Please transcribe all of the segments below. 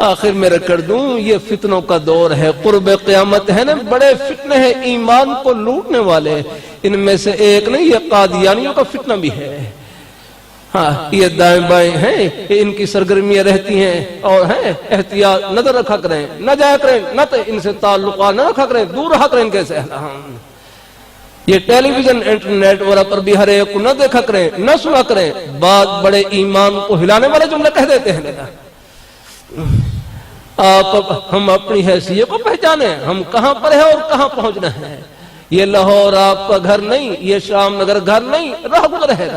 آخر میں کر دوں یہ فتنوں کا دور ہے، قرب قیامت ہے نا، بڑے فتنے ہیں ایمان کو لوٹنے والے، ان میں سے ایک نہیں یہ قادیانیوں کا فتنہ بھی ہے۔ ہاں یہ دائیں بائیں ہیں، ان کی سرگرمیاں رہتی ہیں اور ہیں، احتیاط نظر رکھا کریں، نہ جایا کریں، نہ تو ان سے تعلقات نہ رکھا کریں، دور رہا کریں ان کے سے۔ یہ ٹیلی ویژن انٹرنیٹ وغیرہ پر بھی ہر ایک کو نہ دیکھا کریں، نہ سنا کریں، بعض بڑے ایمان کو ہلانے والے جملے کہہ دیتے ہیں۔ ہم اپنی حیثیت کو پہچانیں، ہم کہاں پر ہیں اور کہاں پہنچنا ہے۔ یہ لاہور آپ کا گھر نہیں، یہ شام نگر گھر نہیں، راہ گزر ہے۔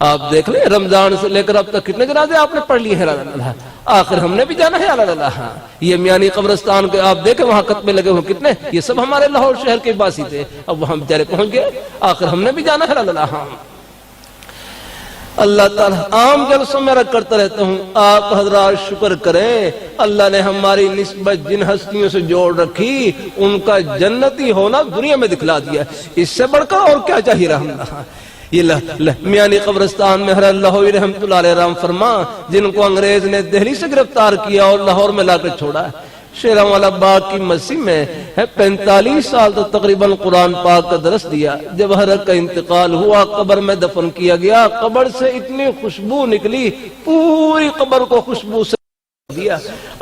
آپ دیکھ لیں رمضان سے لے کر اب تک کتنے جنازے آپ نے پڑھ لیے ہیں، آخر ہم نے بھی جانا ہے۔ یہ میانی قبرستان کے آپ دیکھیں وہاں خطبے لگے ہوئے کتنے، یہ سب ہمارے لاہور شہر کے باسی تھے، اب وہاں بیچارے پہنچ گئے، آخر ہم نے بھی جانا ہے۔ اللہ تعالیٰ عام جلسوں میں رکھ کرتا رہتا ہوں، آپ حضرات شکر کریں اللہ نے ہماری نسبت جن ہستیوں سے جوڑ رکھی ان کا جنتی ہونا دنیا میں دکھلا دیا، اس سے بڑھ کر اور کیا چاہیے رحمت۔ یہ میانی قبرستان میں حضرت لاہوری رحمت اللہ علیہ رحم فرما، جن کو انگریز نے دہلی سے گرفتار کیا اور لاہور میں لا کر چھوڑا، شیراں والا باغ کی مسجد میں 45 سال تک تقریباً قرآن پاک کا درس دیا۔ جب حضرت کا انتقال ہوا قبر میں دفن کیا گیا، قبر سے اتنی خوشبو نکلی، پوری قبر کو خوشبو سے دیا۔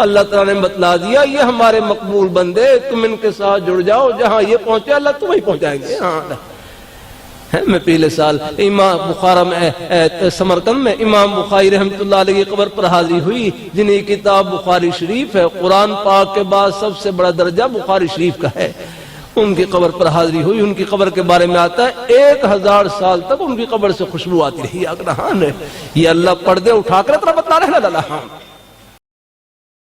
اللہ تعالیٰ نے بتلا دیا یہ ہمارے مقبول بندے، تم ان کے ساتھ جڑ جاؤ، جہاں یہ پہنچے اللہ تمہیں پہنچائیں گے۔ میں پہلے سال امام بخارا میں سمرقند میں امام بخاری رحمت اللہ علیہ کی قبر پر حاضری ہوئی، جنہیں کتاب بخاری شریف ہے، قرآن پاک کے بعد سب سے بڑا درجہ بخاری شریف کا ہے، ان کی قبر پر حاضری ہوئی۔ ان کی قبر کے بارے میں آتا ہے 1000 سال تک ان کی قبر سے خوشبو آتی رہی۔ یہ اللہ پردے اٹھا کر اتنا بتلا رہے اللہ